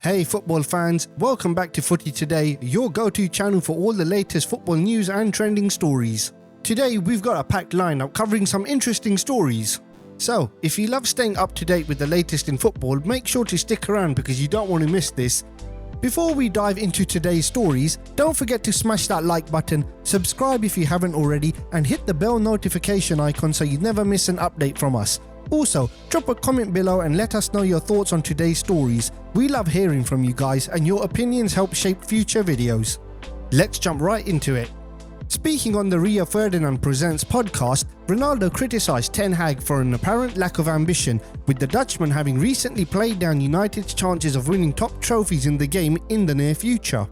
Hey football fans, welcome back to Footy Today, your go-to channel for all the latest football news and trending stories. Today we've got a packed lineup covering some interesting stories. So, if you love staying up to date with the latest in football, make sure to stick around because you don't want to miss this. Before we dive into today's stories, don't forget to smash that like button, subscribe if you haven't already, and hit the bell notification icon so you never miss an update from us. Also, drop a comment below and let us know your thoughts on today's stories. We love hearing from you guys and your opinions help shape future videos. Let's jump right into it. Speaking on the Rio Ferdinand Presents podcast, Ronaldo criticised Ten Hag for an apparent lack of ambition, with the Dutchman having recently played down United's chances of winning top trophies in the game in the near future.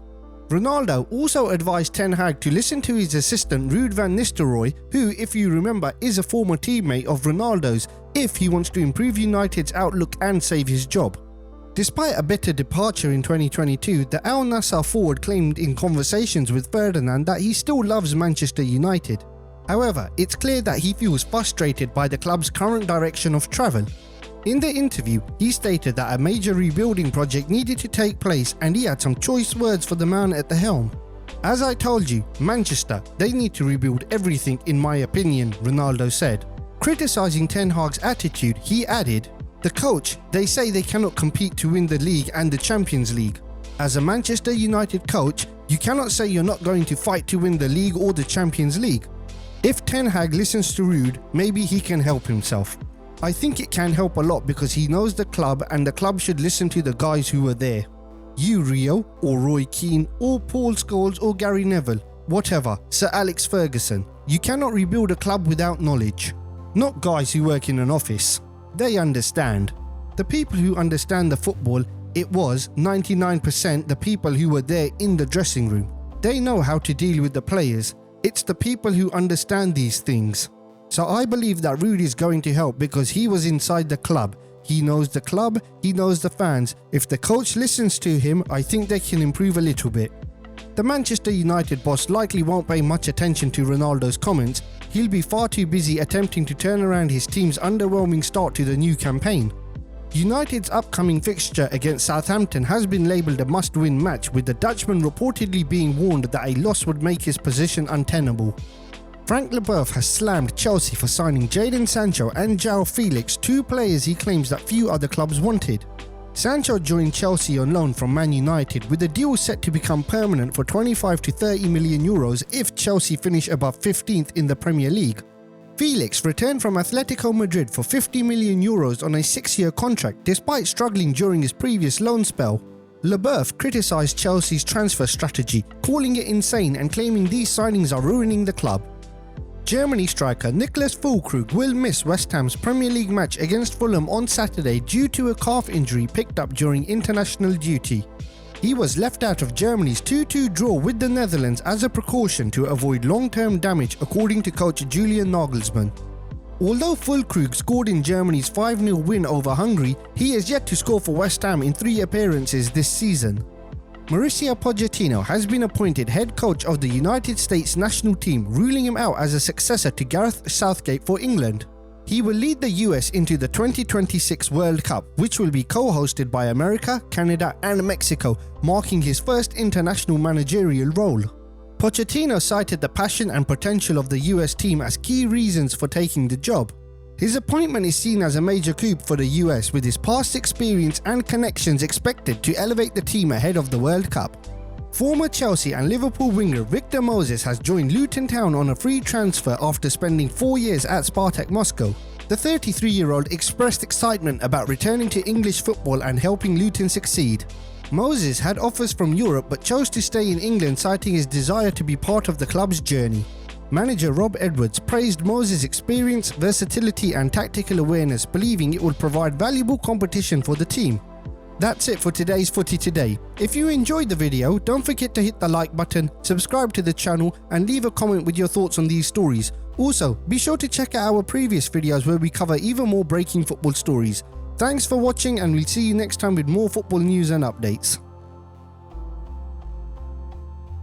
Ronaldo also advised Ten Hag to listen to his assistant Ruud van Nistelrooy, who, if you remember, is a former teammate of Ronaldo's, if he wants to improve United's outlook and save his job. Despite a bitter departure in 2022, the Al Nassr forward claimed in conversations with Ferdinand that he still loves Manchester United. However, it's clear that he feels frustrated by the club's current direction of travel. In the interview, he stated that a major rebuilding project needed to take place and he had some choice words for the man at the helm. "As I told you, Manchester, they need to rebuild everything in my opinion," Ronaldo said. Criticising Ten Hag's attitude, he added, "The coach, they say they cannot compete to win the league and the Champions League. As a Manchester United coach, you cannot say you're not going to fight to win the league or the Champions League." If Ten Hag listens to Ruud, maybe he can help himself. I think it can help a lot because he knows the club and the club should listen to the guys who were there. You Rio, or Roy Keane, or Paul Scholes or Gary Neville, whatever, Sir Alex Ferguson. You cannot rebuild a club without knowledge. Not guys who work in an office. They understand. The people who understand the football, it was 99% the people who were there in the dressing room. They know how to deal with the players. It's the people who understand these things. So I believe that Ruud is going to help because he was inside the club. He knows the club, he knows the fans. If the coach listens to him, I think they can improve a little bit. The Manchester United boss likely won't pay much attention to Ronaldo's comments. He'll be far too busy attempting to turn around his team's underwhelming start to the new campaign. United's upcoming fixture against Southampton has been labelled a must-win match, with the Dutchman reportedly being warned that a loss would make his position untenable. Franck Lebouef has slammed Chelsea for signing Jadon Sancho and João Felix, two players he claims that few other clubs wanted. Sancho joined Chelsea on loan from Man United, with the deal set to become permanent for 25 to 30 million euros if Chelsea finish above 15th in the Premier League. Felix returned from Atletico Madrid for 50 million euros on a 6-year contract despite struggling during his previous loan spell. Lebouef criticised Chelsea's transfer strategy, calling it insane and claiming these signings are ruining the club. Germany striker Niklas Füllkrug will miss West Ham's Premier League match against Fulham on Saturday due to a calf injury picked up during international duty. He was left out of Germany's 2-2 draw with the Netherlands as a precaution to avoid long-term damage, according to coach Julian Nagelsmann. Although Füllkrug scored in Germany's 5-0 win over Hungary, he has yet to score for West Ham in 3 appearances this season. Mauricio Pochettino has been appointed head coach of the United States national team, ruling him out as a successor to Gareth Southgate for England. He will lead the US into the 2026 World Cup, which will be co-hosted by America, Canada and Mexico, marking his first international managerial role. Pochettino cited the passion and potential of the US team as key reasons for taking the job. His appointment is seen as a major coup for the US, with his past experience and connections expected to elevate the team ahead of the World Cup. Former Chelsea and Liverpool winger Victor Moses has joined Luton Town on a free transfer after spending 4 years at Spartak Moscow. The 33-year-old expressed excitement about returning to English football and helping Luton succeed. Moses had offers from Europe but chose to stay in England, citing his desire to be part of the club's journey. Manager Rob Edwards praised Moses' experience, versatility and tactical awareness, believing it will provide valuable competition for the team. That's it for today's Footy Today. If you enjoyed the video, don't forget to hit the like button, subscribe to the channel and leave a comment with your thoughts on these stories. Also, be sure to check out our previous videos where we cover even more breaking football stories. Thanks for watching and we'll see you next time with more football news and updates.